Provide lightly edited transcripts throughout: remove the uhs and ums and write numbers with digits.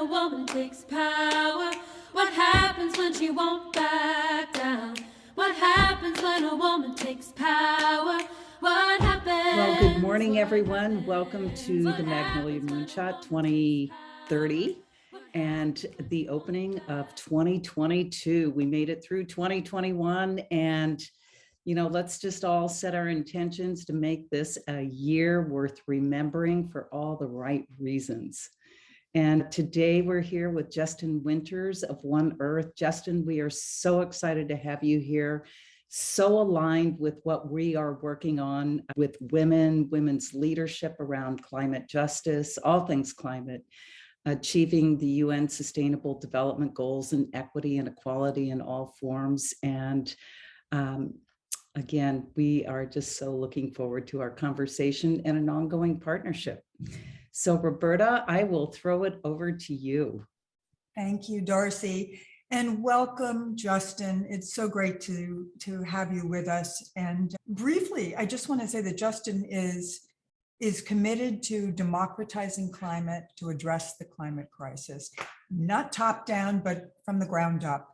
a woman takes power? What happens when she won't back down? What happens when a woman takes power? What happens? Well, good morning, everyone. Welcome to the Magnolia Moonshot 2030 and the opening of 2022. We made it through 2021 and let's just all set our intentions to make this a year worth remembering for all the right reasons. And today we're here with Justin Winters of One Earth. Justin, we are so excited to have you here. So aligned with what we are working on with women's leadership around climate justice, all things climate, achieving the UN Sustainable Development Goals and equity and equality in all forms. And again, we are just so looking forward to our conversation and an ongoing partnership. So Roberta, I will throw it over to you. Thank you, Darcy. And welcome, Justin. It's so great to have you with us. And briefly, I just want to say that Justin is committed to democratizing climate to address the climate crisis, not top down, but from the ground up.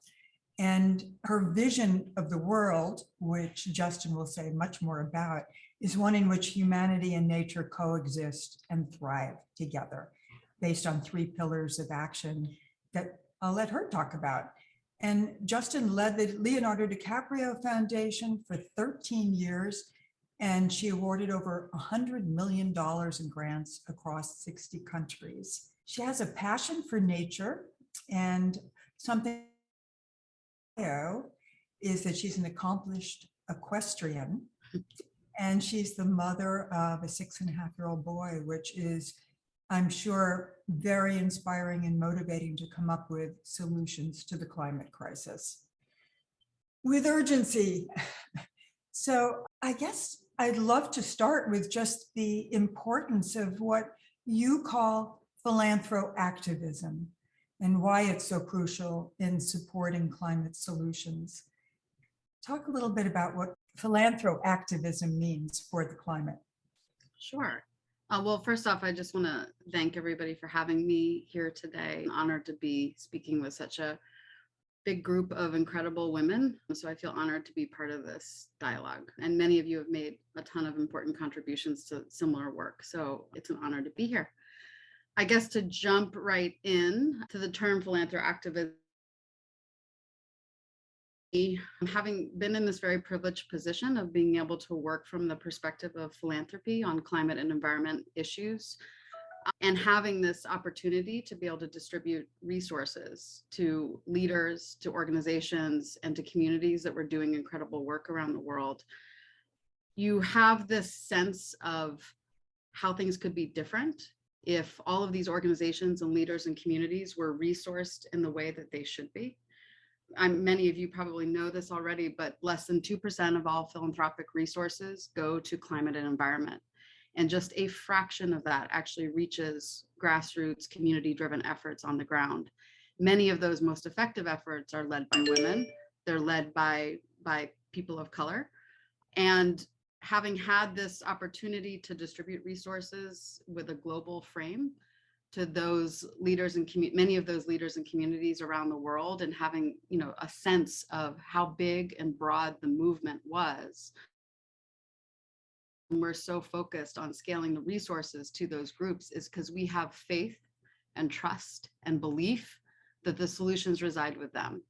And her vision of the world, which Justin will say much more about, is one in which humanity and nature coexist and thrive together, based on 3 pillars of action that I'll let her talk about. And Justin led the Leonardo Di Caprio Foundation for 13 years, and she awarded over $100 million in grants across 60 countries. She has a passion for nature, and something is that she's an accomplished equestrian, and she's the mother of a 6.5-year-old boy, which is, I'm sure, very inspiring and motivating to come up with solutions to the climate crisis with urgency. So I guess I'd love to start with just the importance of what you call philanthroactivism and why it's so crucial in supporting climate solutions. Talk a little bit about what philanthroactivism means for the climate. Sure. Well, first off, I just want to thank everybody for having me here today. I'm honored to be speaking with such a big group of incredible women. So I feel honored to be part of this dialogue. And many of you have made a ton of important contributions to similar work. So it's an honor to be here. I guess to jump right in to the term philanthroactivism, having been in this very privileged position of being able to work from the perspective of philanthropy on climate and environment issues, and having this opportunity to be able to distribute resources to leaders, to organizations, and to communities that were doing incredible work around the world, you have this sense of how things could be different if all of these organizations and leaders and communities were resourced in the way that they should be. Many of you probably know this already, but less than 2% of all philanthropic resources go to climate and environment. And just a fraction of that actually reaches grassroots, community-driven efforts on the ground. Many of those most effective efforts are led by women. They're led by people of color. And having had this opportunity to distribute resources with a global frame to those leaders and many of those leaders and communities around the world, and having a sense of how big and broad the movement was, and we're so focused on scaling the resources to those groups, is because we have faith and trust and belief that the solutions reside with them.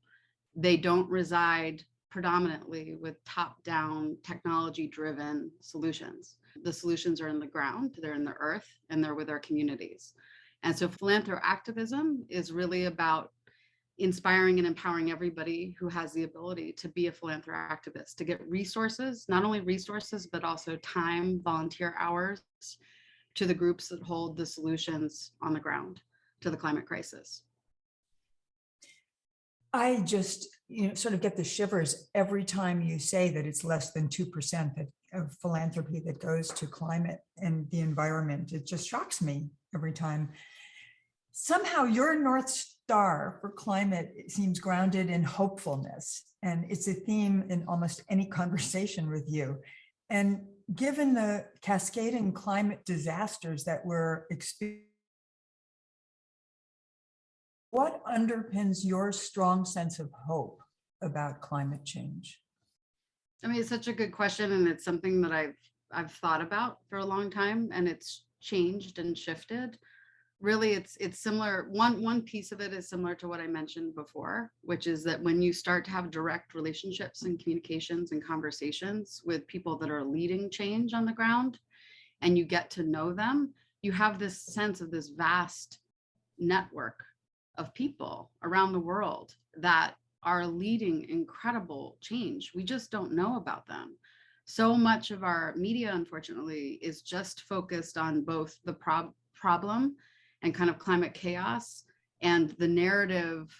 They don't reside predominantly with top-down technology-driven solutions. The solutions are in the ground, they're in the earth, and they're with our communities. And so philanthroactivism is really about inspiring and empowering everybody who has the ability to be a philanthroactivist, to get resources, not only resources, but also time, volunteer hours to the groups that hold the solutions on the ground to the climate crisis. I just sort of get the shivers every time you say that it's less than 2% of philanthropy that goes to climate and the environment. It just shocks me every time. Somehow your North Star for climate seems grounded in hopefulness, and it's a theme in almost any conversation with you. And given the cascading climate disasters that we're experiencing What underpins your strong sense of hope about climate change? I mean, it's such a good question, and it's something that I've thought about for a long time, and it's changed and shifted. Really, it's similar. One piece of it is similar to what I mentioned before, which is that when you start to have direct relationships and communications and conversations with people that are leading change on the ground, and you get to know them, you have this sense of this vast network of people around the world that are leading incredible change. We just don't know about them. So much of our media, unfortunately, is just focused on both the problem and kind of climate chaos and the narrative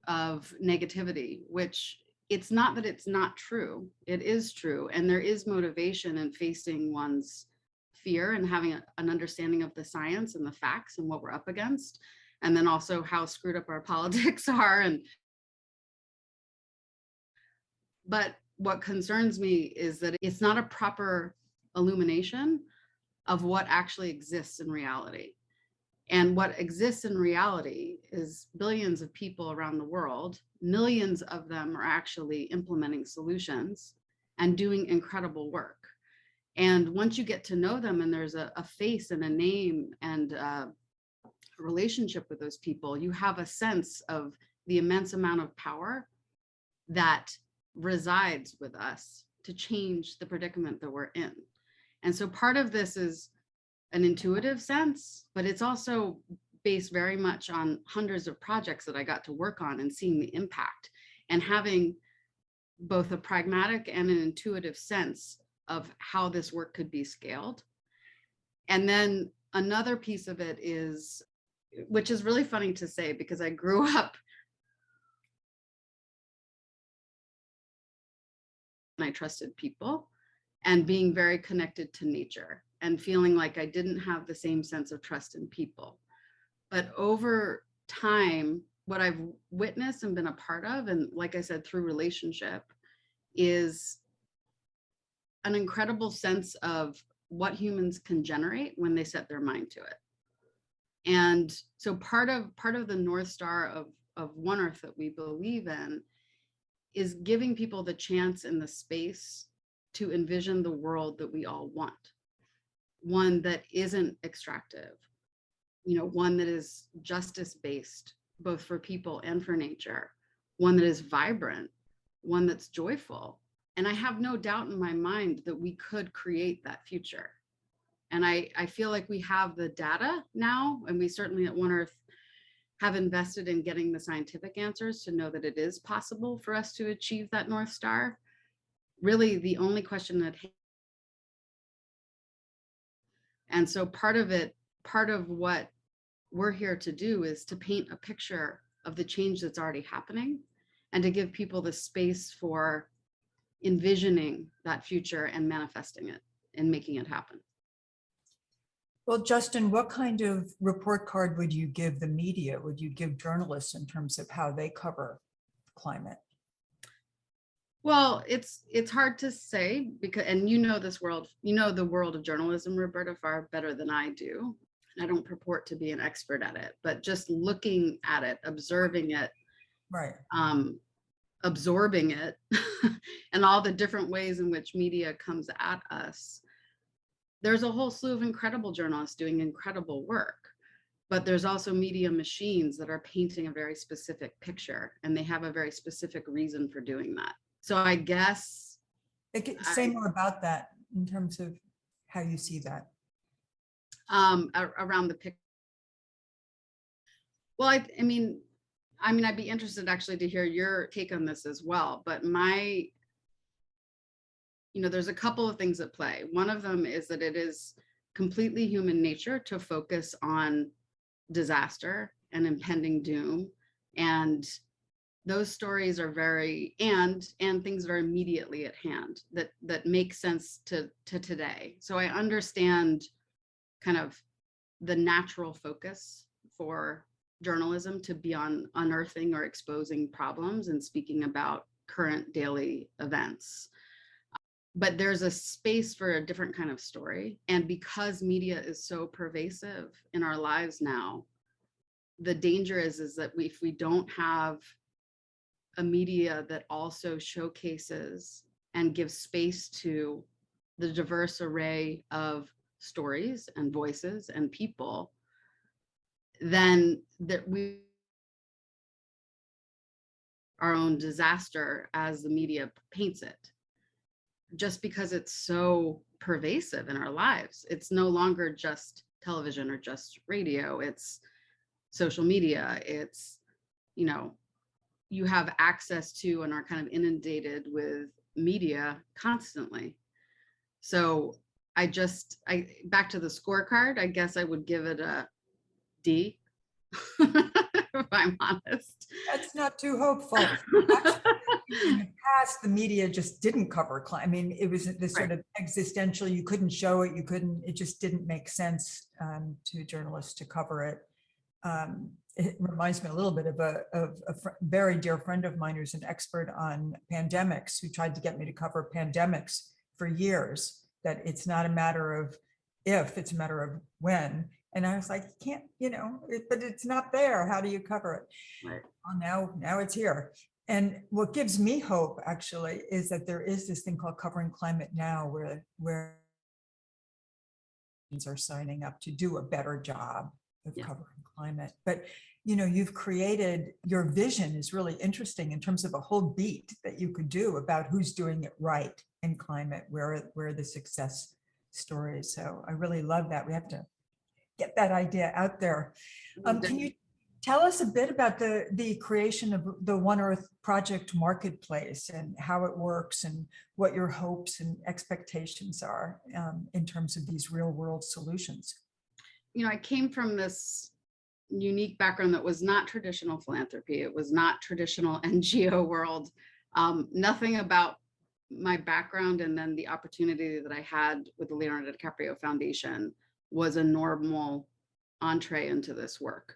of negativity, which it's not that it's not true. It is true. And there is motivation in facing one's fear and having an understanding of the science and the facts and what we're up against. And then also how screwed up our politics are. But what concerns me is that it's not a proper illumination of what actually exists in reality. And what exists in reality is billions of people around the world. Millions of them are actually implementing solutions and doing incredible work. And once you get to know them and there's a face and a name and a relationship with those people, you have a sense of the immense amount of power that resides with us to change the predicament that we're in. And so part of this is an intuitive sense, but it's also based very much on hundreds of projects that I got to work on and seeing the impact and having both a pragmatic and an intuitive sense of how this work could be scaled. And then another piece of it is, which is really funny to say because I grew up and I trusted people and being very connected to nature and feeling like I didn't have the same sense of trust in people. But over time, what I've witnessed and been a part of, and like I said, through relationship, is an incredible sense of what humans can generate when they set their mind to it. And so part of the North Star of One Earth that we believe in is giving people the chance and the space to envision the world that we all want. One that isn't extractive, one that is justice-based, both for people and for nature, one that is vibrant, one that's joyful. And I have no doubt in my mind that we could create that future. And I feel like we have the data now, and we certainly at One Earth have invested in getting the scientific answers to know that it is possible for us to achieve that North Star. Really, the only question that, and so part of what we're here to do is to paint a picture of the change that's already happening and to give people the space for envisioning that future and manifesting it and making it happen. Well, Justin, what kind of report card would you give the media? Would you give journalists in terms of how they cover climate? Well, it's hard to say because, and this world, the world of journalism, Roberta, far better than I do. I don't purport to be an expert at it, but just looking at it, observing it, right, absorbing it, and all the different ways in which media comes at us. There's a whole slew of incredible journalists doing incredible work, but there's also media machines that are painting a very specific picture, and they have a very specific reason for doing that. So I guess say more about that in terms of how you see that. Around the picture. Well, I mean, I'd be interested actually to hear your take on this as well. But there's a couple of things at play. One of them is that it is completely human nature to focus on disaster and impending doom, and those stories are very and things that are immediately at hand that make sense to today. So I understand kind of the natural focus for journalism to be on unearthing or exposing problems and speaking about current daily events. But there's a space for a different kind of story. And because media is so pervasive in our lives now, the danger is that if we don't have a media that also showcases and gives space to the diverse array of stories and voices and people, then that we our own disaster as the media paints it, just because it's so pervasive in our lives. It's no longer just television or just radio, it's social media, it's, you know, you have access to and are kind of inundated with media constantly. So I back to the scorecard, I guess I would give it a D, if I'm honest. That's not too hopeful. Actually, in the past, the media just didn't cover climate. I mean, it was this sort of existential, you couldn't show it, it just didn't make sense to journalists to cover it. It reminds me a little bit of a very dear friend of mine who's an expert on pandemics, who tried to get me to cover pandemics for years, that it's not a matter of if, it's a matter of when. And I was like, you can't, but it's not there. How do you cover it? Right. Well, now it's here. And what gives me hope, actually, is that there is this thing called Covering Climate Now, where are signing up to do a better job of covering climate. But you've created, your vision is really interesting in terms of a whole beat that you could do about who's doing it right in climate, where are the success stories. So I really love that. We have to get that idea out there. Can you tell us a bit about the creation of the One Earth Project Marketplace and how it works and what your hopes and expectations are in terms of these real world solutions? I came from this unique background that was not traditional philanthropy. It was not traditional NGO world. Nothing about my background and then the opportunity that I had with the Leonardo Di Caprio Foundation was a normal entree into this work.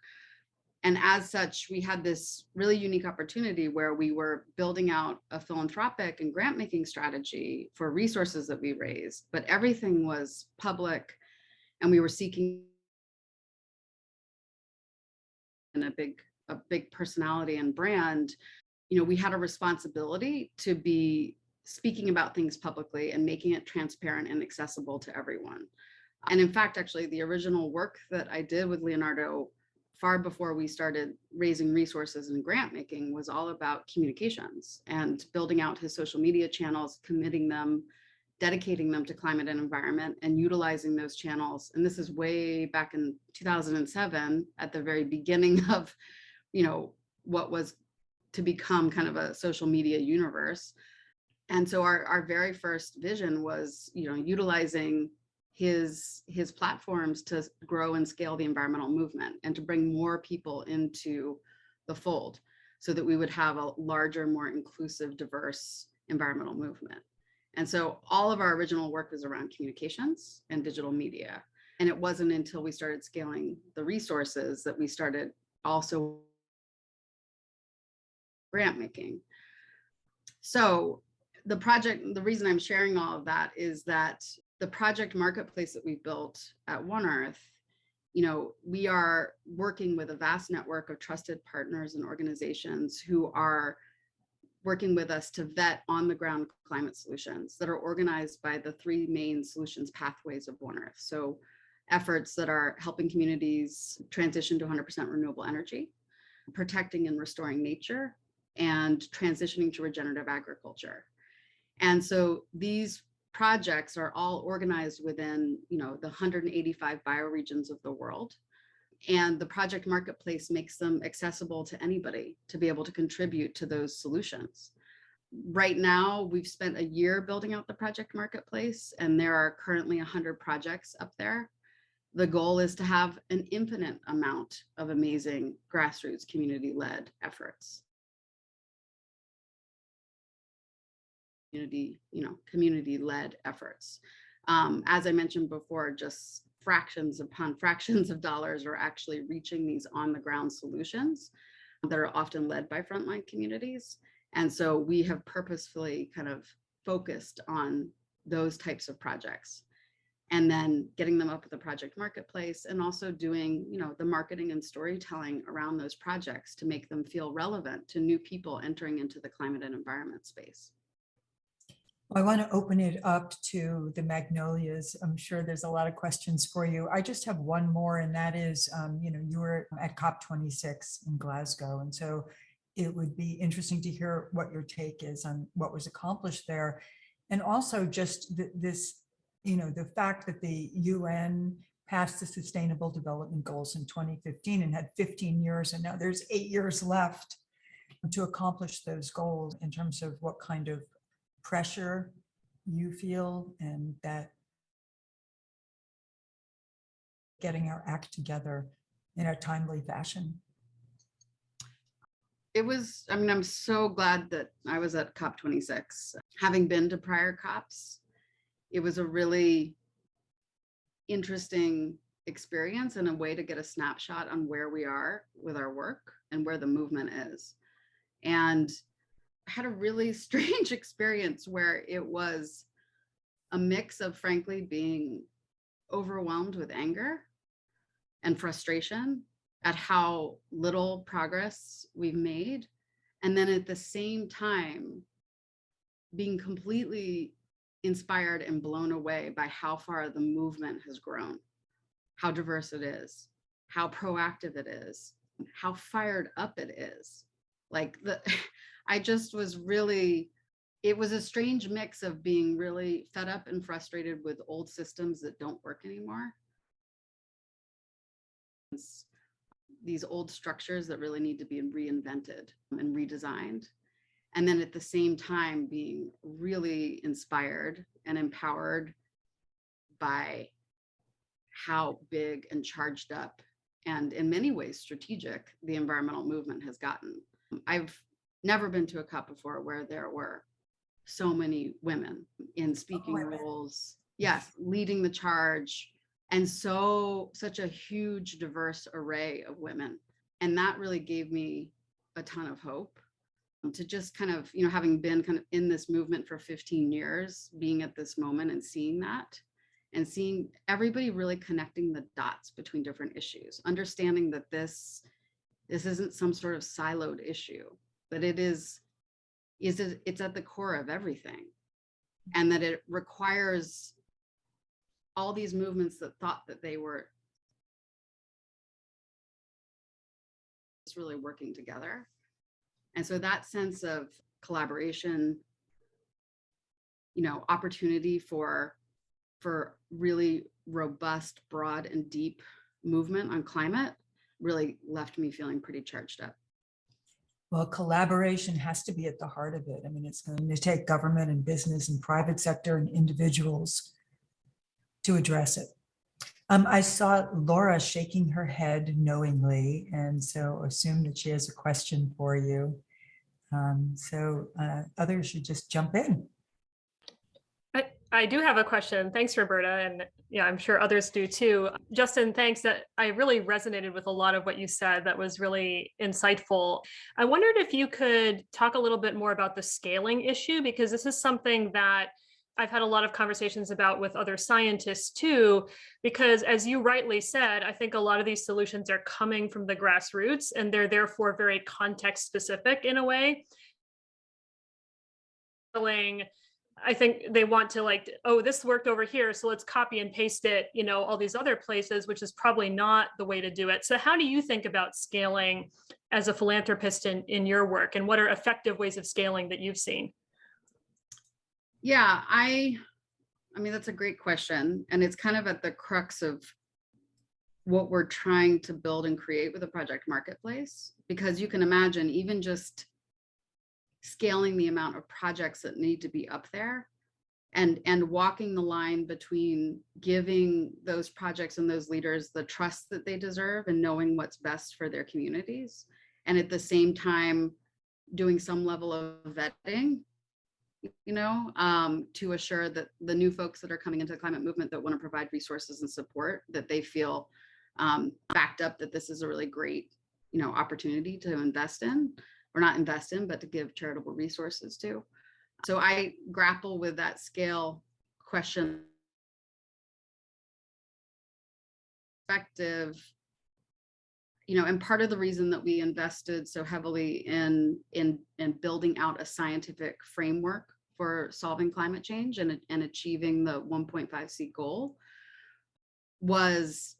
And as such, we had this really unique opportunity where we were building out a philanthropic and grant making strategy for resources that we raised, but everything was public and we were seeking a big personality and brand. We had a responsibility to be speaking about things publicly and making it transparent and accessible to everyone. And in fact, actually, the original work that I did with Leonardo, far before we started raising resources and grant making, was all about communications and building out his social media channels, committing them, dedicating them to climate and environment, and utilizing those channels. And this is way back in 2007, at the very beginning of, what was to become kind of a social media universe. And so our very first vision was, utilizing his platforms to grow and scale the environmental movement and to bring more people into the fold so that we would have a larger, more inclusive, diverse environmental movement. And so all of our original work was around communications and digital media. And it wasn't until we started scaling the resources that we started also grant making. So the reason I'm sharing all of that is that the project marketplace that we've built at One Earth, we are working with a vast network of trusted partners and organizations who are working with us to vet on the ground climate solutions that are organized by the three main solutions pathways of One Earth. So efforts that are helping communities transition to 100% renewable energy, protecting and restoring nature, and transitioning to regenerative agriculture. And so these projects are all organized within, the 185 bioregions of the world. And the project marketplace makes them accessible to anybody to be able to contribute to those solutions. Right now, we've spent a year building out the project marketplace, and there are currently 100 projects up there. The goal is to have an infinite amount of amazing grassroots community-led efforts. Community-led efforts. As I mentioned before, just fractions upon fractions of dollars are actually reaching these on-the-ground solutions that are often led by frontline communities. And so we have purposefully kind of focused on those types of projects. and then getting them up at the project marketplace, and also doing, the marketing and storytelling around those projects to make them feel relevant to new people entering into the climate and environment space. I want to open it up to the Magnolias. I'm sure there's a lot of questions for you. I just have one more, and that is, you were at COP26 in Glasgow, and so it would be interesting to hear what your take is on what was accomplished there. And also just this, the fact that the UN passed the Sustainable Development Goals in 2015 and had 15 years, and now there's 8 years left to accomplish those goals, in terms of what kind of pressure you feel, and that getting our act together in a timely fashion. I'm so glad that I was at COP26. Having been to prior COPs, it was a really interesting experience and a way to get a snapshot on where we are with our work and where the movement is. And I had a really strange experience where it was a mix of, frankly, being overwhelmed with anger and frustration at how little progress we've made. And then at the same time, being completely inspired and blown away by how far the movement has grown, how diverse it is, how proactive it is, how fired up it is. I just was really, it was a strange mix of being really fed up and frustrated with old systems that don't work anymore. These old structures that really need to be reinvented and redesigned. And then at the same time, being really inspired and empowered by how big and charged up, and in many ways strategic, the environmental movement has gotten. I've never been to a COP before where there were so many women in speaking roles, yes, leading the charge, and such a huge, diverse array of women. And that really gave me a ton of hope to just kind of, having been kind of in this movement for 15 years, being at this moment and seeing that, and seeing everybody really connecting the dots between different issues, understanding that this isn't some sort of siloed issue, that it's at the core of everything, and that it requires all these movements that thought that they were really working together. And so that sense of collaboration, opportunity for really robust, broad, and deep movement on climate really left me feeling pretty charged up. Well, collaboration has to be at the heart of it. I mean, it's going to take government and business and private sector and individuals to address it. I saw Laura shaking her head knowingly, and so assume that she has a question for you. Others should just jump in. I do have a question. Thanks, Roberta. And yeah, I'm sure others do too. Justin, thanks. That I really resonated with a lot of what you said. That was really insightful. I wondered if you could talk a little bit more about the scaling issue, because this is something that I've had a lot of conversations about with other scientists too, because as you rightly said, I think a lot of these solutions are coming from the grassroots, and they're therefore very context specific in a way. I think they want to oh, this worked over here, so let's copy and paste it, all these other places, which is probably not the way to do it. So how do you think about scaling as a philanthropist in your work, and what are effective ways of scaling that you've seen? Yeah, I mean, that's a great question. And it's kind of at the crux of what we're trying to build and create with the project marketplace, because you can imagine even just scaling the amount of projects that need to be up there, and walking the line between giving those projects and those leaders the trust that they deserve and knowing what's best for their communities, and at the same time doing some level of vetting, to assure that the new folks that are coming into the climate movement that want to provide resources and support, that they feel backed up, that this is a really great, opportunity to invest in, or not invest in, but to give charitable resources to. So I grapple with that scale question perspective, and part of the reason that we invested so heavily in building out a scientific framework for solving climate change and achieving the 1.5C goal was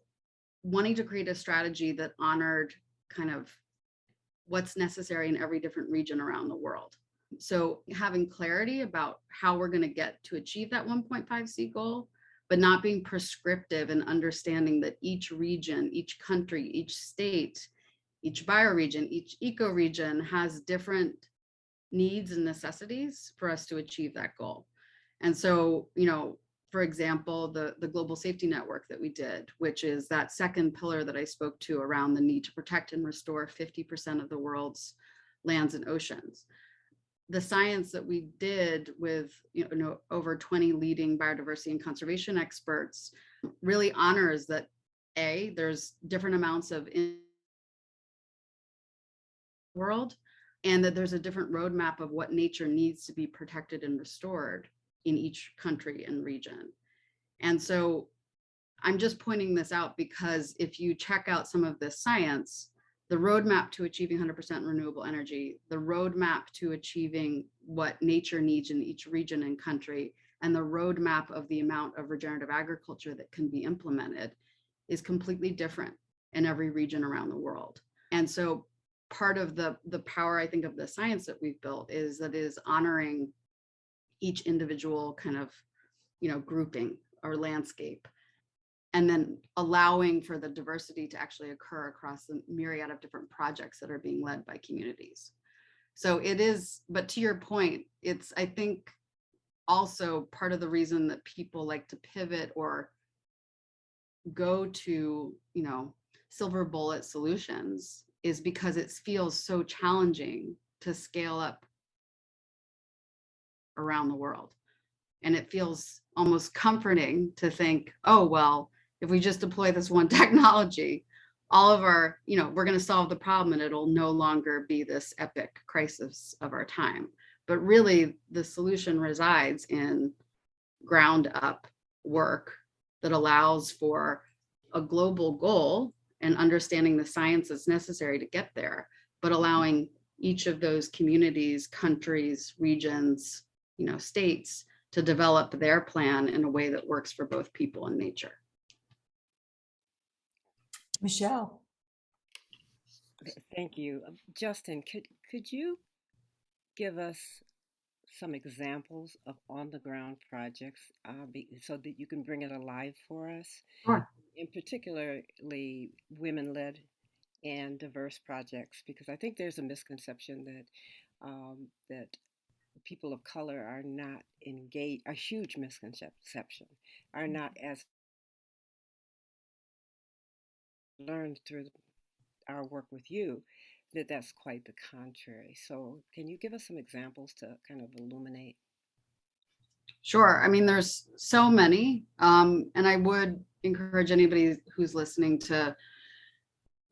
wanting to create a strategy that honored kind of what's necessary in every different region around the world. So having clarity about how we're going to get to achieve that 1.5C goal, but not being prescriptive and understanding that each region, each country, each state, each bioregion, each ecoregion has different needs and necessities for us to achieve that goal. And so, for example, the global safety network that we did, which is that second pillar that I spoke to around the need to protect and restore 50% of the world's lands and oceans. The science that we did with over 20 leading biodiversity and conservation experts really honors that there's different amounts of in the world, and that there's a different roadmap of what nature needs to be protected and restored in each country and region. And so I'm just pointing this out because if you check out some of this science, the roadmap to achieving 100% renewable energy, the roadmap to achieving what nature needs in each region and country, and the roadmap of the amount of regenerative agriculture that can be implemented is completely different in every region around the world. And so part of the power, I think, of the science that we've built is that it is honoring each individual kind of, grouping or landscape, and then allowing for the diversity to actually occur across the myriad of different projects that are being led by communities. So it is, but to your point, it's, I think, also part of the reason that people like to pivot or go to, silver bullet solutions is because it feels so challenging to scale up around the world. And it feels almost comforting to think, oh, well, if we just deploy this one technology, all of our, we're going to solve the problem and it'll no longer be this epic crisis of our time. But really, the solution resides in ground up work that allows for a global goal and understanding the science that's necessary to get there, but allowing each of those communities, countries, regions, states to develop their plan in a way that works for both people and nature. Michelle. Thank you. Justin, could you give us some examples of on-the-ground projects so that you can bring it alive for us? Sure. In particularly women-led and diverse projects, because I think there's a misconception that people of color are not engaged, a huge misconception, are not as learned through our work with you, that's quite the contrary. So can you give us some examples to kind of illuminate? Sure. I mean, there's so many, and I would encourage anybody who's listening to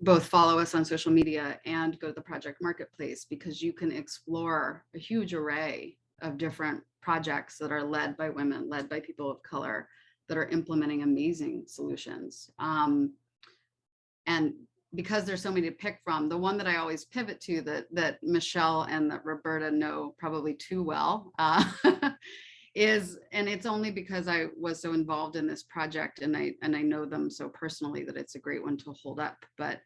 both follow us on social media and go to the project marketplace, because you can explore a huge array of different projects that are led by women, led by people of color, that are implementing amazing solutions. And because there's so many to pick from, the one that I always pivot to that Michelle and that Roberta know probably too well is, and it's only because I was so involved in this project and I know them so personally that it's a great one to hold up. But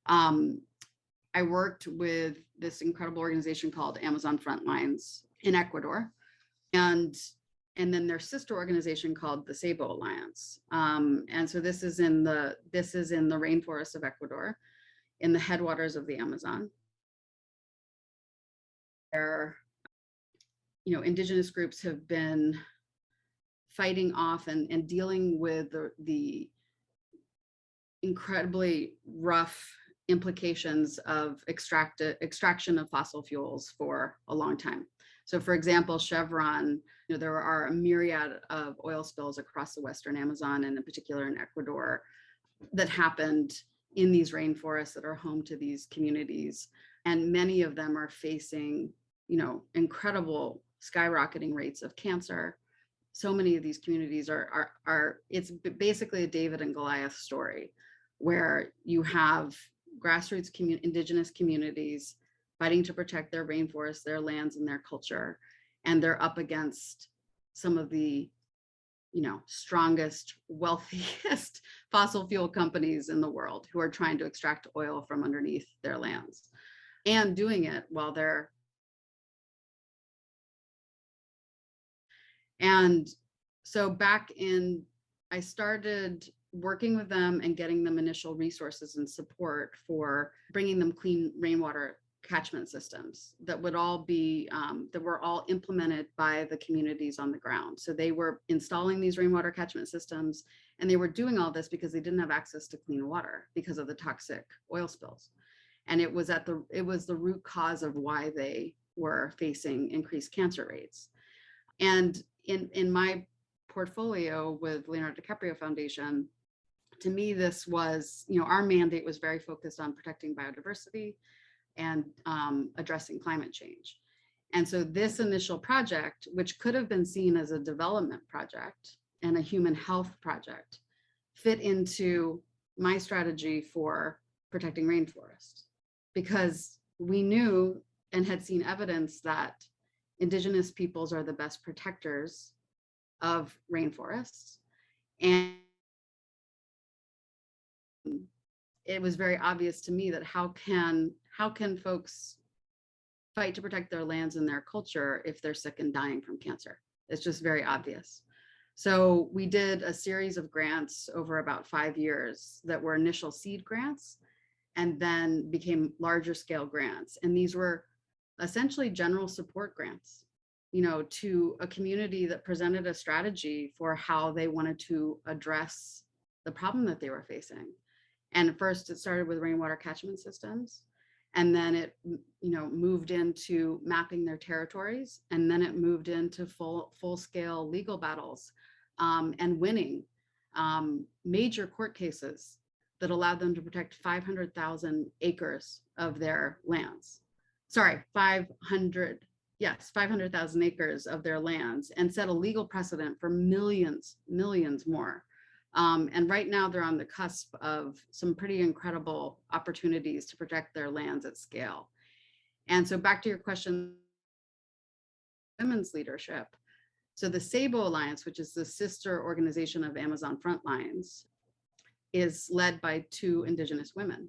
I worked with this incredible organization called Amazon Frontlines in Ecuador, and then their sister organization called the Sabo Alliance. And so this is in the rainforest of Ecuador, in the headwaters of the Amazon. Where, indigenous groups have been fighting off and dealing with the incredibly rough implications of extraction of fossil fuels for a long time. So for example, Chevron, there are a myriad of oil spills across the Western Amazon, and in particular in Ecuador, that happened in these rainforests that are home to these communities. And many of them are facing, incredible skyrocketing rates of cancer. So many of these communities are it's basically a David and Goliath story where you have grassroots indigenous communities fighting to protect their rainforests, their lands, and their culture. And they're up against some of the, strongest, wealthiest fossil fuel companies in the world who are trying to extract oil from underneath their lands and doing it while they're. And so I started working with them and getting them initial resources and support for bringing them clean rainwater catchment systems that would all be, that were all implemented by the communities on the ground. So they were installing these rainwater catchment systems, and they were doing all this because they didn't have access to clean water because of the toxic oil spills. And it was the root cause of why they were facing increased cancer rates. And in my portfolio with Leonardo Di Caprio Foundation, to me, this was, our mandate was very focused on protecting biodiversity and addressing climate change. And so this initial project, which could have been seen as a development project and a human health project, fit into my strategy for protecting rainforests, because we knew and had seen evidence that Indigenous peoples are the best protectors of rainforests. And it was very obvious to me that how can folks fight to protect their lands and their culture if they're sick and dying from cancer? It's just very obvious. So we did a series of grants over about 5 years that were initial seed grants and then became larger scale grants. And these were essentially general support grants, to a community that presented a strategy for how they wanted to address the problem that they were facing. And first it started with rainwater catchment systems, and then it, moved into mapping their territories, and then it moved into full scale legal battles and winning major court cases that allowed them to protect 500,000 acres of their lands. Sorry, 500,000 acres of their lands, and set a legal precedent for millions more. And right now they're on the cusp of some pretty incredible opportunities to protect their lands at scale. And so back to your question, women's leadership. So the SABO Alliance, which is the sister organization of Amazon Frontlines, is led by 2 Indigenous women.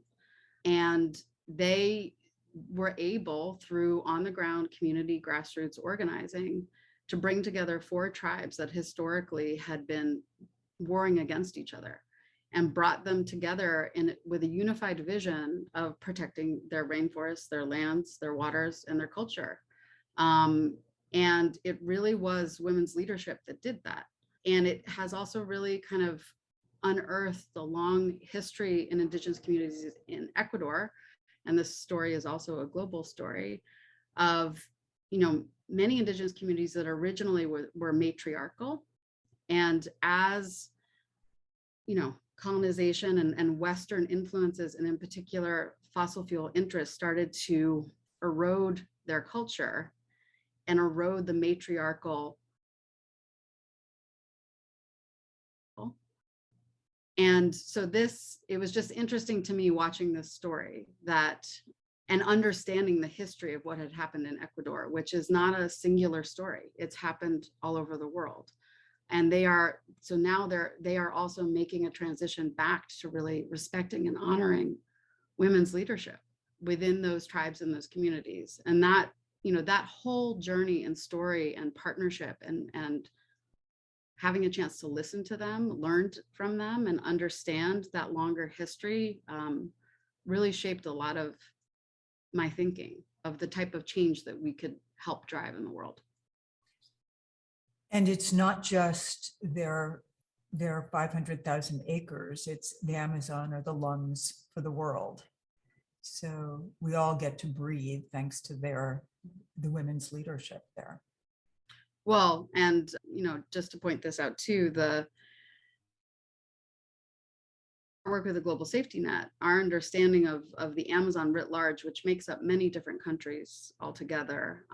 And they were able, through on the ground community grassroots organizing, to bring together 4 tribes that historically had been warring against each other, and brought them together with a unified vision of protecting their rainforests, their lands, their waters, and their culture. And it really was women's leadership that did that. And it has also really kind of unearthed the long history in Indigenous communities in Ecuador. And this story is also a global story of, many Indigenous communities that originally were matriarchal. And as, colonization and Western influences, and in particular fossil fuel interests, started to erode their culture and erode the matriarchal. And so it was just interesting to me watching this story and understanding the history of what had happened in Ecuador, which is not a singular story. It's happened all over the world. And they are also making a transition back to really respecting and honoring women's leadership within those tribes and those communities. And that, that whole journey and story and partnership and having a chance to listen to them, learn from them, and understand that longer history really shaped a lot of my thinking of the type of change that we could help drive in the world. And it's not just their 500,000 acres, it's the Amazon are the lungs for the world. So we all get to breathe thanks to the women's leadership there. Well, and, just to point this out too, work with the global safety net, our understanding of the Amazon writ large, which makes up many different countries altogether,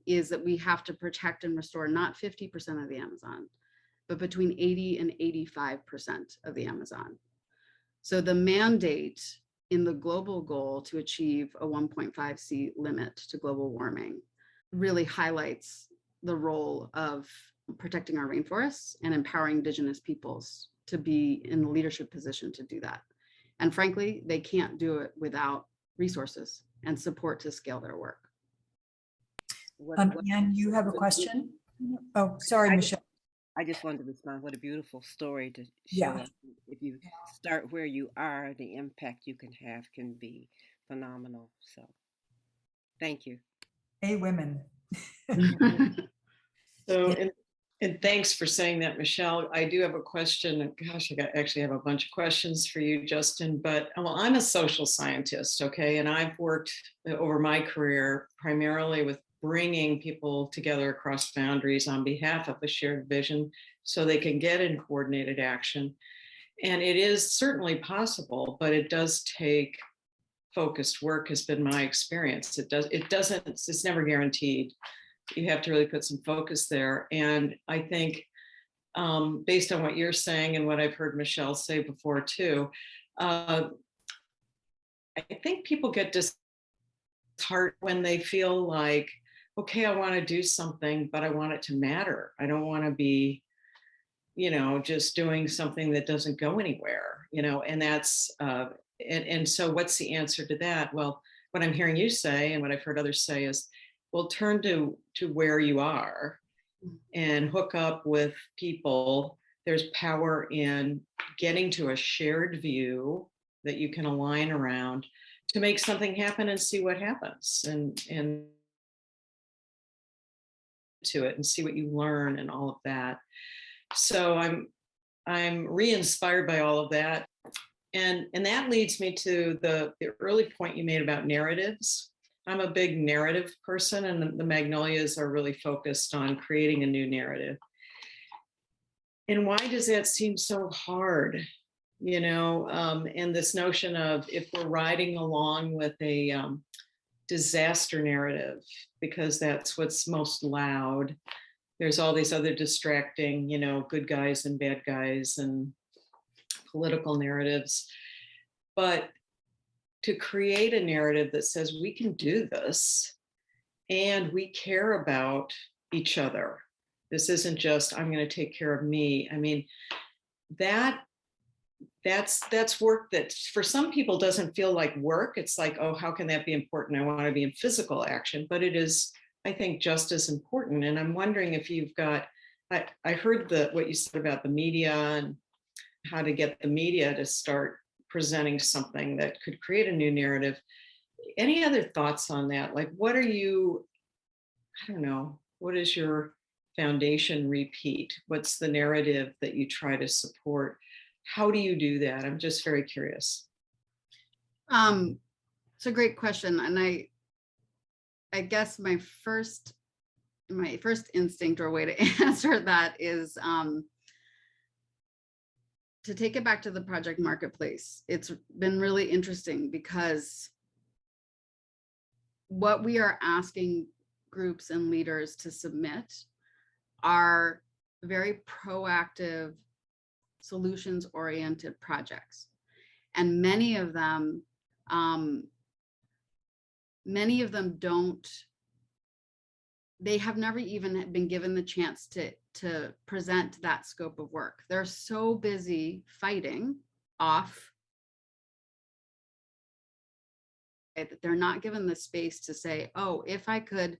is that we have to protect and restore not 50% of the Amazon, but between 80 and 85% of the Amazon. So the mandate in the global goal to achieve a 1.5C limit to global warming really highlights the role of protecting our rainforests and empowering Indigenous peoples to be in the leadership position to do that. And frankly, they can't do it without resources and support to scale their work. Anne, you have a question? Oh, sorry, Michelle. I just wanted to respond. What a beautiful story to Yeah. show us. If you start where you are, the impact you can have can be phenomenal. So thank you. Hey, women. So, and thanks for saying that, Michelle. I do have a question. Gosh, actually have a bunch of questions for you, Justin, but well, I'm a social scientist, okay? And I've worked over my career primarily with bringing people together across boundaries on behalf of a shared vision so they can get in coordinated action. And it is certainly possible, but it does take focused work, has been my experience. It's never guaranteed. You have to really put some focus there. And I think based on what you're saying and what I've heard Michelle say before too, I think people get disheartened when they feel like, okay, I want to do something, but I want it to matter. I don't want to be, just doing something that doesn't go anywhere, and that's, and so what's the answer to that? Well, what I'm hearing you say and what I've heard others say is, well, turn to where you are and hook up with people. There's power in getting to a shared view that you can align around to make something happen and see what happens and to it and see what you learn and all of that. So I'm re-inspired by all of that. And that leads me to the early point you made about narratives. I'm a big narrative person, and the Magnolias are really focused on creating a new narrative. And why does that seem so hard? And this notion of if we're riding along with a disaster narrative, because that's what's most loud, there's all these other distracting, good guys and bad guys and political narratives. But to create a narrative that says we can do this and we care about each other. This isn't just, I'm going to take care of me. I mean, that's work that for some people doesn't feel like work. It's like, oh, how can that be important? I want to be in physical action, but it is, I think, just as important. And I'm wondering if you've got, I heard what you said about the media and how to get the media to start presenting something that could create a new narrative. Any other thoughts on that? Like, what are you, I don't know, what is your foundation repeat? What's the narrative that you try to support? How do you do that? I'm just very curious. It's a great question. And I guess my first instinct or way to answer that is to take it back to the project marketplace. It's been really interesting because what we are asking groups and leaders to submit are very proactive, solutions-oriented projects. And many of them they have never even been given the chance to present that scope of work. They're so busy fighting off that they're not given the space to say, oh, if I could,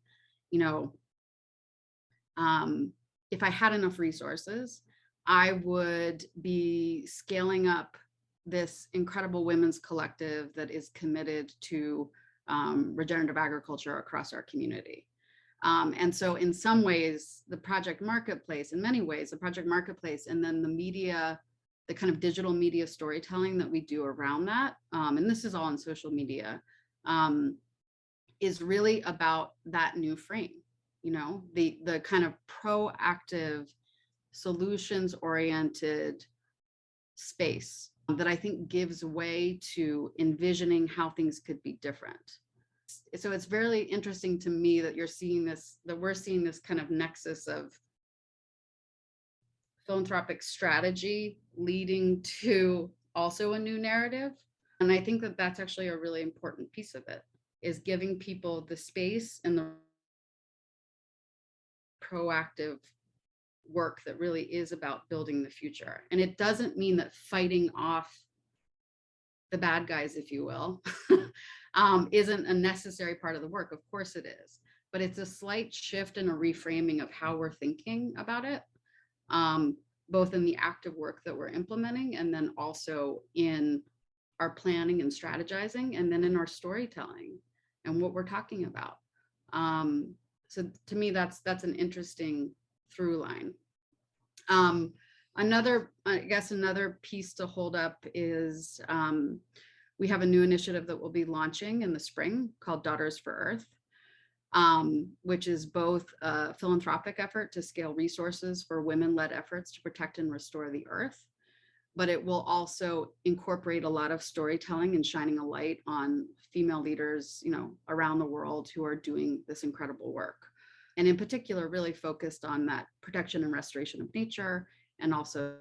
if I had enough resources, I would be scaling up this incredible women's collective that is committed to regenerative agriculture across our community. And so in some ways, the project marketplace, in many ways, the project marketplace, and then the media, the kind of digital media storytelling that we do around that, and this is all on social media, is really about that new frame, the kind of proactive, solutions-oriented space that I think gives way to envisioning how things could be different. So it's very interesting to me that we're seeing this kind of nexus of philanthropic strategy leading to also a new narrative. And I think that that's actually a really important piece of it, is giving people the space and the proactive work that really is about building the future. And it doesn't mean that fighting off the bad guys, if you will, isn't a necessary part of the work. Of course it is, but it's a slight shift and a reframing of how we're thinking about it, both in the active work that we're implementing and then also in our planning and strategizing, and then in our storytelling and what we're talking about. So to me, that's an interesting through line. Another piece to hold up is we have a new initiative that we'll be launching in the spring called Daughters for Earth, which is both a philanthropic effort to scale resources for women-led efforts to protect and restore the earth, but it will also incorporate a lot of storytelling and shining a light on female leaders, around the world who are doing this incredible work. And in particular, really focused on that protection and restoration of nature, and also,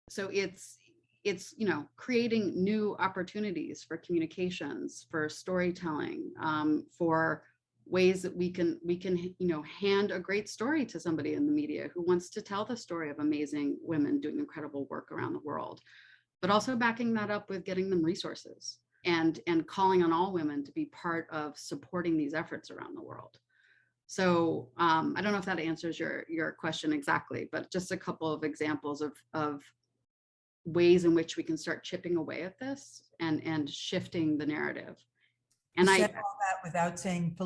so it's creating new opportunities for communications, for storytelling, for ways that we can hand a great story to somebody in the media who wants to tell the story of amazing women doing incredible work around the world, but also backing that up with getting them resources and calling on all women to be part of supporting these efforts around the world. So I don't know if that answers your question exactly, but just a couple of examples of ways in which we can start chipping away at this and shifting the narrative. And You said all that without saying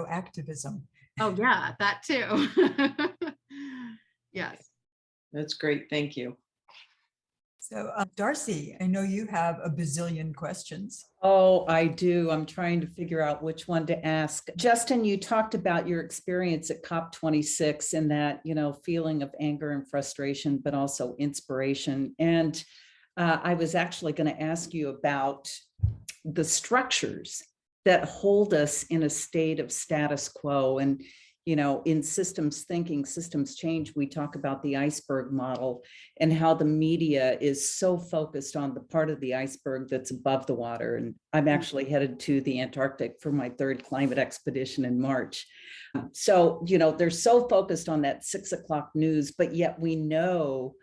activism. Oh yeah, that too. Yes. That's great. Thank you. So Darcy, I know you have a bazillion questions. Oh, I do. I'm trying to figure out which one to ask. Justin, you talked about your experience at COP26 and that, feeling of anger and frustration, but also inspiration. And I was actually going to ask you about the structures that hold us in a state of status quo. And, in systems thinking, systems change, we talk about the iceberg model and how the media is so focused on the part of the iceberg that's above the water. And I'm actually headed to the Antarctic for my 3rd climate expedition in March. So, they're so focused on that 6 o'clock news, but yet we know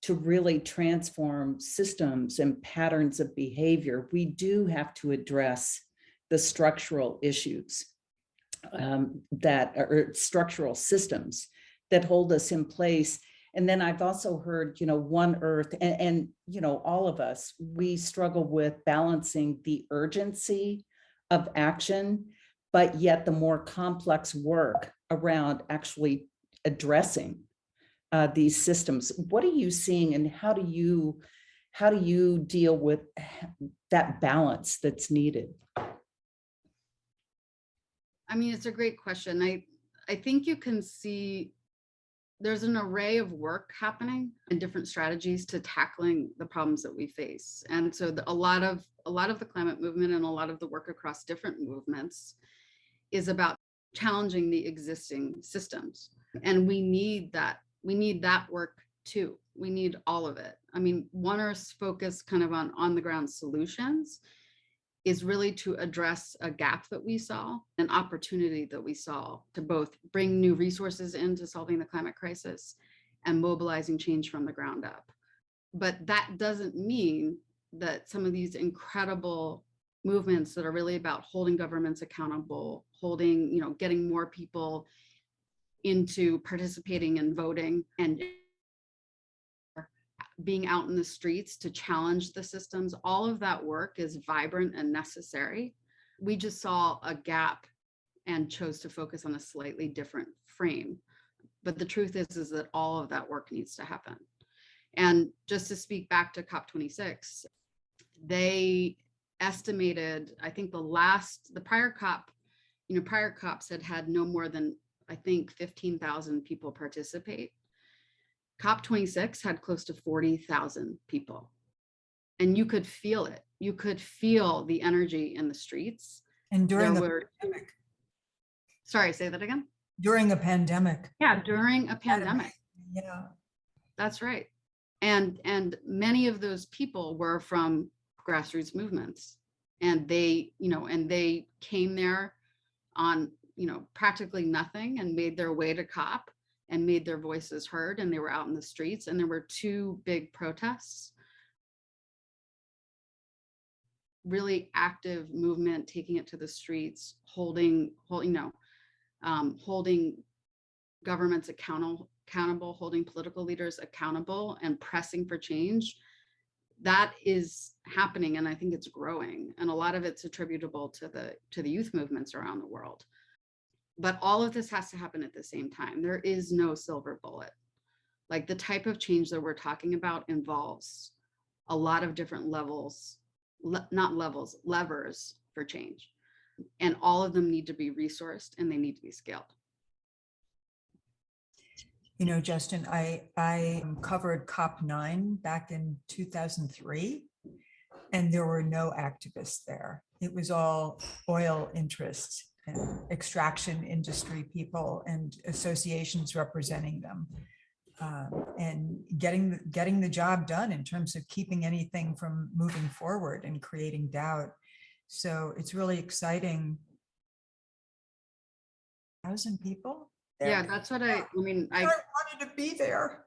to really transform systems and patterns of behavior, we do have to address the structural issues that are structural systems that hold us in place. And then I've also heard, One Earth and all of us, we struggle with balancing the urgency of action, but yet the more complex work around actually addressing these systems. What are you seeing, and how do you deal with that balance that's needed? I mean, it's a great question. I think you can see there's an array of work happening and different strategies to tackling the problems that we face. And so a lot of the climate movement and a lot of the work across different movements is about challenging the existing systems. And we need that work too. We need all of it. I mean, One Earth's focus kind of on the ground solutions is really to address a gap that we saw, an opportunity that we saw to both bring new resources into solving the climate crisis and mobilizing change from the ground up. But that doesn't mean that some of these incredible movements that are really about holding governments accountable, getting more people into participating and voting and being out in the streets to challenge the systems, all of that work is vibrant and necessary. We just saw a gap and chose to focus on a slightly different frame. But the truth is that all of that work needs to happen. And just to speak back to COP26, they estimated, I think the prior COP, prior COPs had no more than, I think, 15,000 people participate. COP26 had close to 40,000 people. And you could feel it. You could feel the energy in the streets. And during a pandemic. Sorry, say that again? During a pandemic. Yeah, during a pandemic. Yeah. That's right. And many of those people were from grassroots movements, and they came there on, practically nothing, and made their way to COP and made their voices heard, and they were out in the streets, and there were two big protests, really active movement, taking it to the streets, holding governments accountable, holding political leaders accountable, and pressing for change. That is happening, and I think it's growing, and a lot of it's attributable to the youth movements around the world. But all of this has to happen at the same time. There is no silver bullet. Like, the type of change that we're talking about involves a lot of different levels, levers for change. And all of them need to be resourced, and they need to be scaled. Justin, I covered COP9 back in 2003, and there were no activists there. It was all oil interests and extraction industry people and associations representing them, and getting the job done in terms of keeping anything from moving forward and creating doubt. So it's really exciting. 1,000 people? Yeah, that's what I wanted to be there.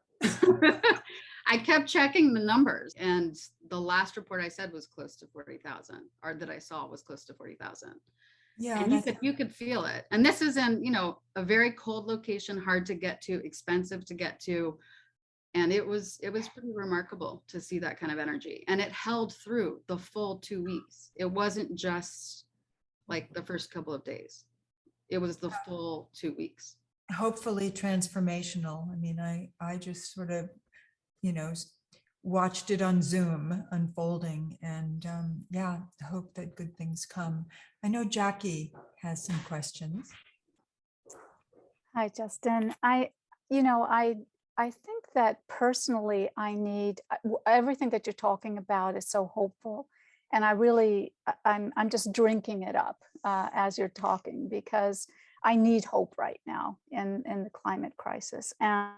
I kept checking the numbers, and the last report I said was close to 40,000, or that I saw was close to 40,000. Yeah, and you could feel it. And this is in, a very cold location, hard to get to, expensive to get to. And it was pretty remarkable to see that kind of energy. And it held through the full 2 weeks. It wasn't just like the first couple of days. It was the full 2 weeks. Hopefully transformational. I mean, I just sort of, watched it on Zoom unfolding, and yeah, hope that good things come. I know Jackie has some questions. Hi, Justin. I think that personally, I need everything that you're talking about is so hopeful, and I'm just drinking it up as you're talking, because I need hope right now in the climate crisis, and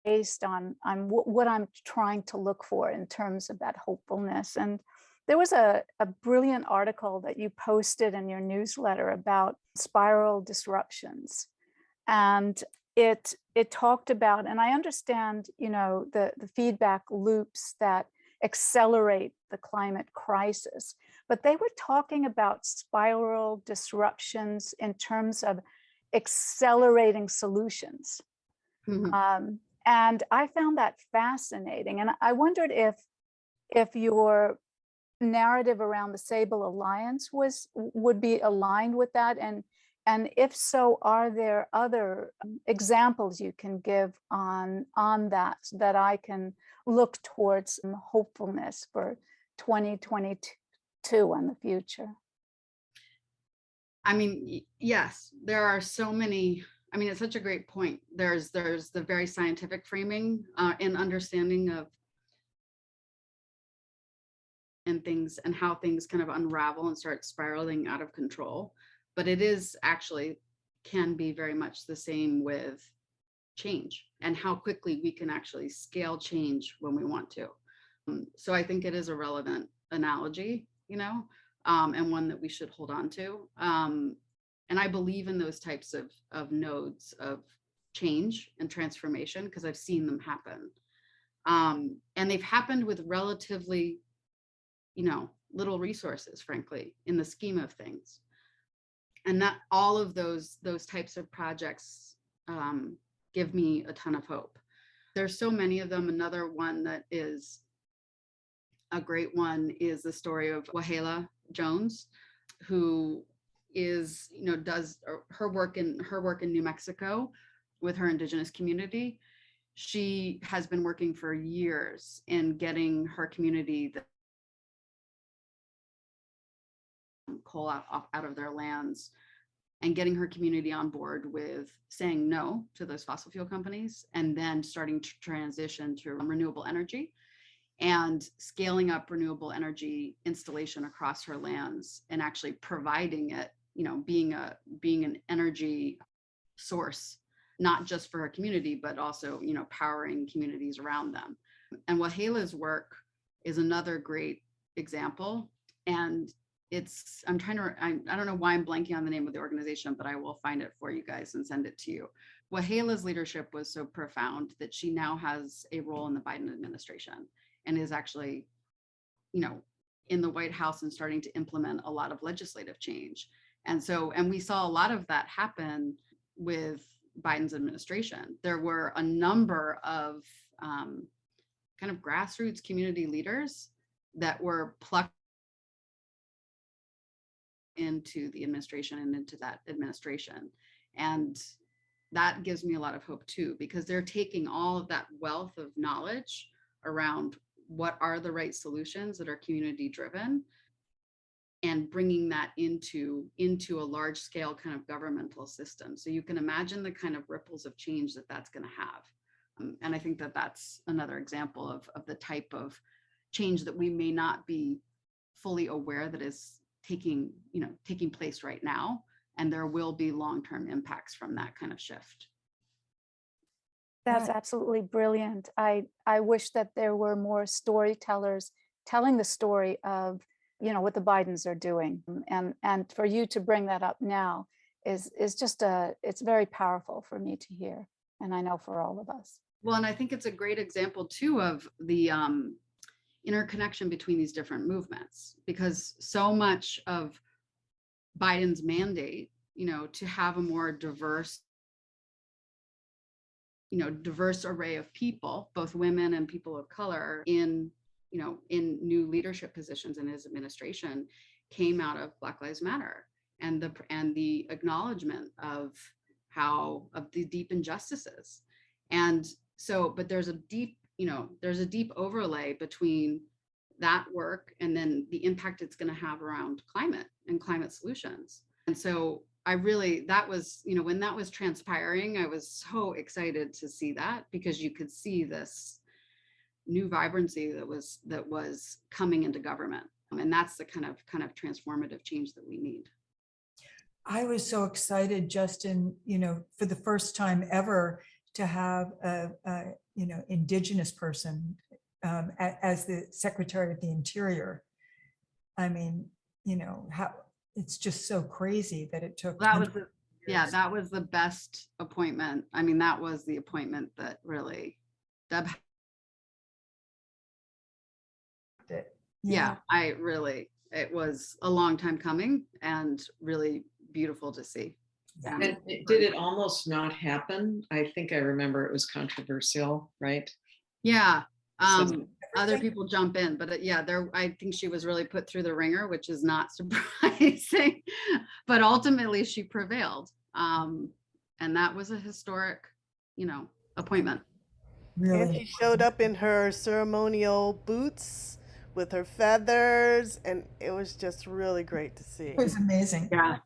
based on what I'm trying to look for in terms of that hopefulness. And there was a brilliant article that you posted in your newsletter about spiral disruptions. And it talked about, and I understand, the feedback loops that accelerate the climate crisis, but they were talking about spiral disruptions in terms of accelerating solutions. Mhm. And I found that fascinating. And I wondered if your narrative around the Sable Alliance would be aligned with that. And if so, are there other examples you can give on that I can look towards some hopefulness for 2022 and the future? I mean, yes, there are so many. I mean, it's such a great point. There's the very scientific framing and understanding of things, and how things kind of unravel and start spiraling out of control. But it is actually can be very much the same with change, and how quickly we can actually scale change when we want to. So I think it is a relevant analogy, and one that we should hold on to. And I believe in those types of nodes of change and transformation, because I've seen them happen. And they've happened with relatively, little resources, frankly, in the scheme of things. And that all of those types of projects give me a ton of hope. There's so many of them. Another one that is a great one is the story of Wahala Jones, who is, does her work in New Mexico with her indigenous community. She has been working for years in getting her community the coal out of their lands, and getting her community on board with saying no to those fossil fuel companies, and then starting to transition to renewable energy and scaling up renewable energy installation across her lands, and actually providing it, being an energy source not just for her community, but also, powering communities around them. And Wahela's work is another great example. And I don't know why I'm blanking on the name of the organization, but I will find it for you guys and send it to you. Wahela's leadership was so profound that she now has a role in the Biden administration and is actually, in the White House and starting to implement a lot of legislative change. And we saw a lot of that happen with Biden's administration. There were a number of kind of grassroots community leaders that were plucked into the administration and into that administration. And that gives me a lot of hope too, because they're taking all of that wealth of knowledge around what are the right solutions that are community driven and bringing that into a large scale kind of governmental system. So you can imagine the kind of ripples of change that that's going to have. And I think that that's another example of the type of change that we may not be fully aware that is taking place right now. And there will be long-term impacts from that kind of shift. That's absolutely brilliant. I wish that there were more storytellers telling the story of, what the Bidens are doing. And for you to bring that up now is just it's very powerful for me to hear. And I know for all of us. Well, and I think it's a great example too of the interconnection between these different movements, because so much of Biden's mandate, to have a more diverse array of people, both women and people of color in new leadership positions in his administration, came out of Black Lives Matter and the acknowledgement of the deep injustices. And so, but there's a deep overlay between that work and then the impact it's going to have around climate and climate solutions. And so that was, when that was transpiring, I was so excited to see that, because you could see this new vibrancy that was coming into government. And that's the kind of transformative change that we need. I was so excited, Justin, for the first time ever to have a Indigenous person as the Secretary of the Interior. I mean, how it's just so crazy that it took. That was the best appointment. I mean, that was the appointment that really, Deb. Yeah, it was a long time coming and really beautiful to see. Yeah. And did it almost not happen? I think I remember it was controversial, right? Yeah. Other people jump in, but I think she was really put through the ringer, which is not surprising, but ultimately she prevailed. And that was a historic, appointment. Really? And she showed up in her ceremonial boots with her feathers, and it was just really great to see. It was amazing. Yeah.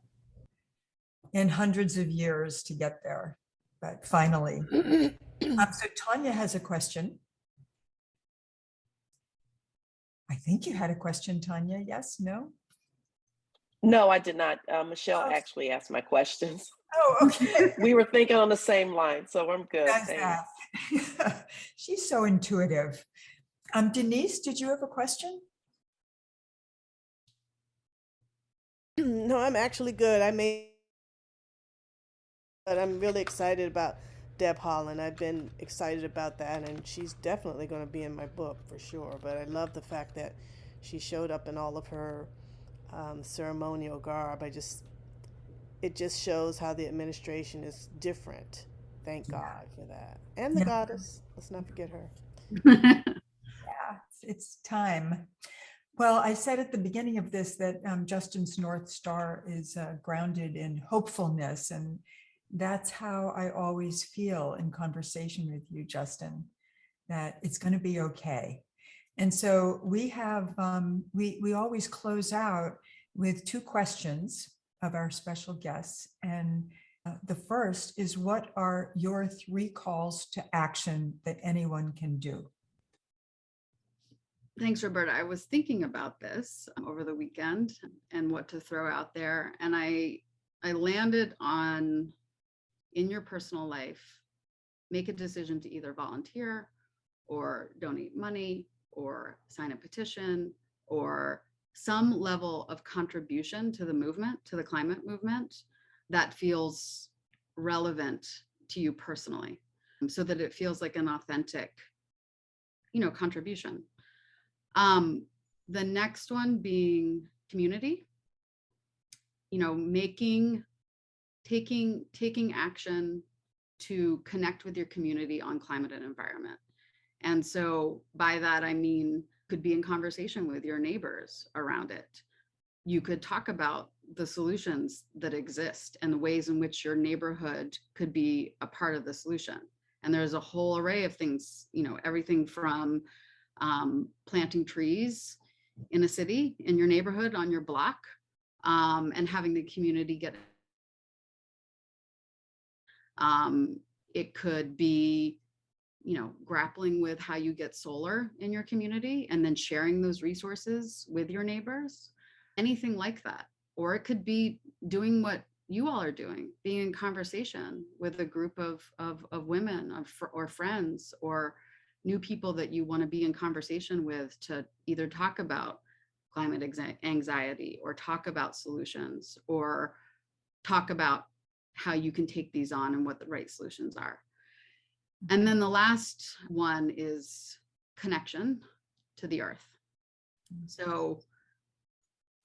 And hundreds of years to get there, but finally. So Tanya has a question. I think you had a question, Tanya. Yes, no? No, I did not. Michelle actually asked my questions. Oh, okay. We were thinking on the same line, so I'm good. Does Thanks. that. She's so intuitive. Denise, did you have a question? No, I'm actually good. But I'm really excited about Deb Haaland. I've been excited about that, and she's definitely going to be in my book for sure. But I love the fact that she showed up in all of her ceremonial garb. It just shows how the administration is different. Thank God for that. And the goddess, let's not forget her. Yeah, it's time. Well, I said at the beginning of this that Justin's North Star is grounded in hopefulness, and that's how I always feel in conversation with you, Justin, that it's going to be okay. And so we have, we always close out with two questions of our special guests. And the first is, what are your 3 calls to action that anyone can do? Thanks, Roberta. I was thinking about this over the weekend and what to throw out there. And I landed on in your personal life, make a decision to either volunteer or donate money or sign a petition or some level of contribution to the movement, to the climate movement that feels relevant to you personally, so that it feels like an authentic, contribution. The next one being community, taking action to connect with your community on climate and environment. And so by that, I mean, could be in conversation with your neighbors around it. You could talk about the solutions that exist and the ways in which your neighborhood could be a part of the solution. And there's a whole array of things, everything from planting trees in a city, in your neighborhood, on your block, and having the community get. It could be, grappling with how you get solar in your community and then sharing those resources with your neighbors, anything like that. Or it could be doing what you all are doing, being in conversation with a group of women or friends or new people that you want to be in conversation with to either talk about climate anxiety or talk about solutions or talk about how you can take these on and what the right solutions are. And then the last one is connection to the earth. So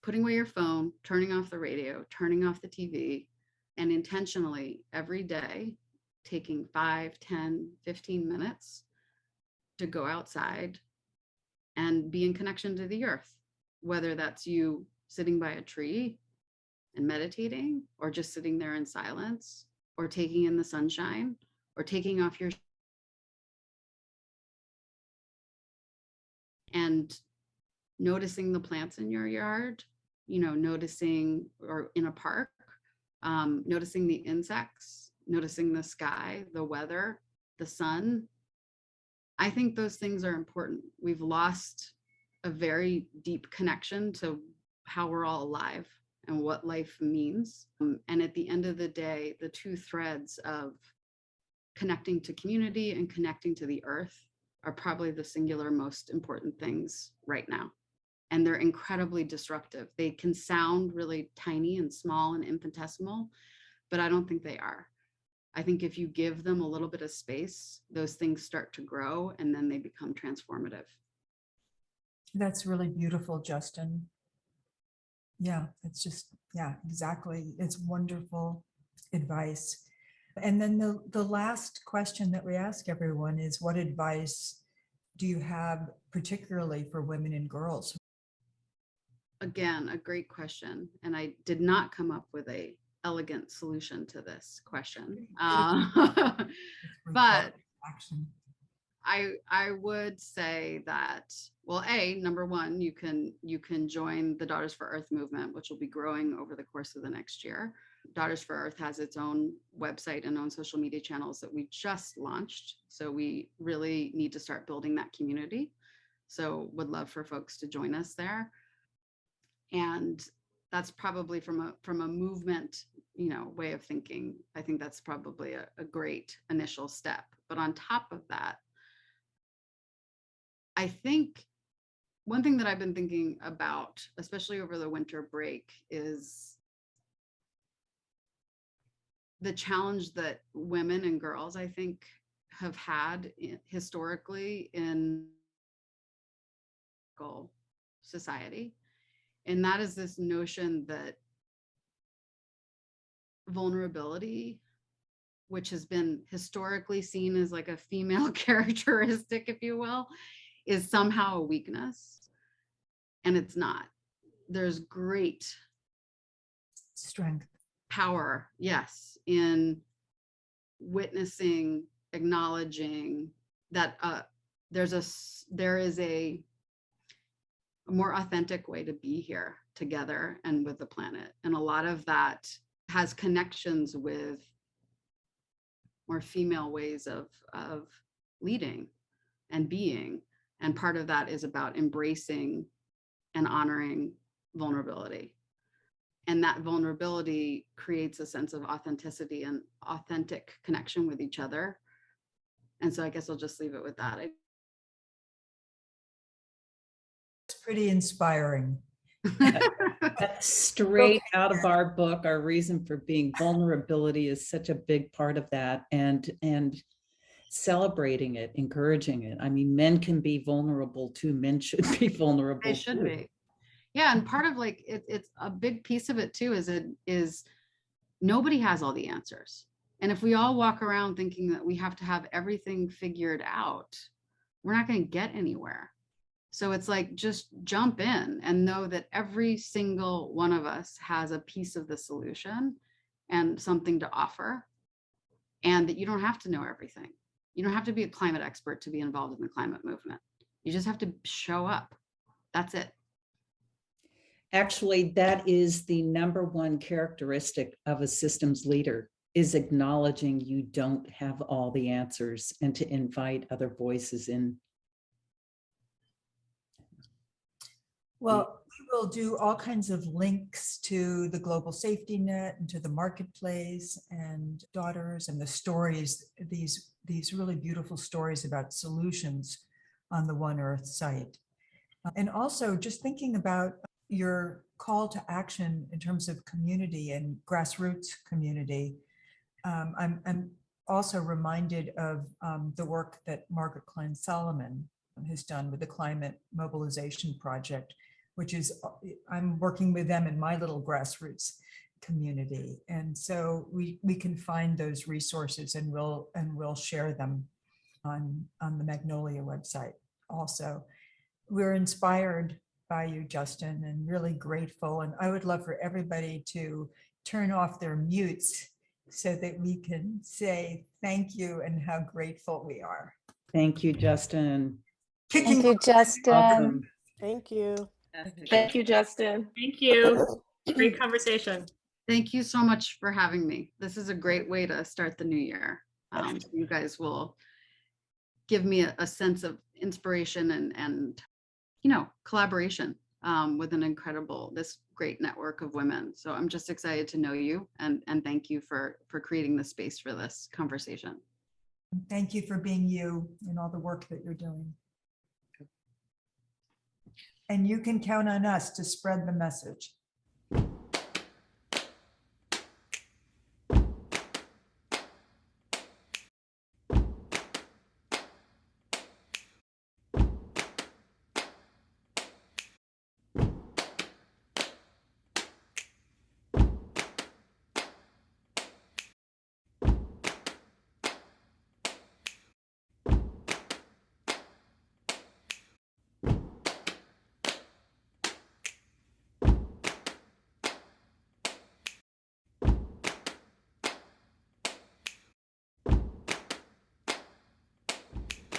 putting away your phone, turning off the radio, turning off the TV, and intentionally every day taking 5, 10, 15 minutes to go outside and be in connection to the earth, whether that's you sitting by a tree and meditating, or just sitting there in silence, or taking in the sunshine, or taking off your and noticing the plants in your yard, noticing, or in a park, noticing the insects, noticing the sky, the weather, the sun. I think those things are important. We've lost a very deep connection to how we're all alive and what life means. And at the end of the day, the two threads of connecting to community and connecting to the earth are probably the singular most important things right now. And they're incredibly disruptive. They can sound really tiny and small and infinitesimal, but I don't think they are. I think if you give them a little bit of space, those things start to grow and then they become transformative. That's really beautiful, Justin. Yeah, it's just, yeah, exactly. It's wonderful advice. And then the last question that we ask everyone is, what advice do you have particularly for women and girls? Again, a great question. And I did not come up with a elegant solution to this question. But I would say that, well, number one, you can join the Daughters for Earth movement, which will be growing over the course of the next year. Daughters for Earth has its own website and own social media channels that we just launched. So we really need to start building that community. So would love for folks to join us there. And that's probably from a movement, way of thinking. I think that's probably a great initial step. But on top of that, I think one thing that I've been thinking about, especially over the winter break, is the challenge that women and girls, I think, have had historically in society. And that is this notion that vulnerability, which has been historically seen as like a female characteristic, if you will, is somehow a weakness. And it's not. There's great strength, power, yes, in witnessing, acknowledging that there is a more authentic way to be here together and with the planet. And a lot of that has connections with more female ways of leading and being. And part of that is about embracing and honoring vulnerability. And that vulnerability creates a sense of authenticity and authentic connection with each other. And so I guess I'll just leave it with that. It's pretty inspiring. That's straight out of our book. Our reason for being. Vulnerability is such a big part of that, and celebrating it, encouraging it. I mean, men can be vulnerable too. Men should be vulnerable. They should too. be. Yeah, and part of like it's a big piece of it too is nobody has all the answers. And if we all walk around thinking that we have to have everything figured out, we're not going to get anywhere. So it's like, just jump in and know that every single one of us has a piece of the solution and something to offer, and that you don't have to know everything. You don't have to be a climate expert to be involved in the climate movement. You just have to show up. That's it. Actually, that is the number one characteristic of a systems leader, is acknowledging you don't have all the answers and to invite other voices in. Well, we will do all kinds of links to the global safety net and to the marketplace and daughters and the stories, these really beautiful stories about solutions on the One Earth site. And also just thinking about your call to action in terms of community and grassroots community. I'm also reminded of the work that Margaret Klein Solomon has done with the Climate Mobilization Project, which is, I'm working with them in my little grassroots community. And so we can find those resources, and we'll share them on the Magnolia website also. We're inspired by you, Justin, and really grateful. And I would love for everybody to turn off their mutes so that we can say thank you and how grateful we are. Thank you, Justin. Thank you, Justin. Welcome. Thank you. Thank you, Justin. Thank you. Great conversation. Thank you so much for having me. This is a great way to start the new year. You guys will give me a sense of inspiration and collaboration with this great network of women. So I'm just excited to know you, and thank you for creating the space for this conversation. Thank you for being you and all the work that you're doing. And you can count on us to spread the message.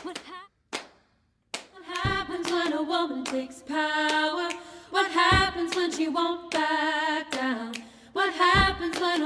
What happens when a woman takes power? What happens when she won't back down? What happens when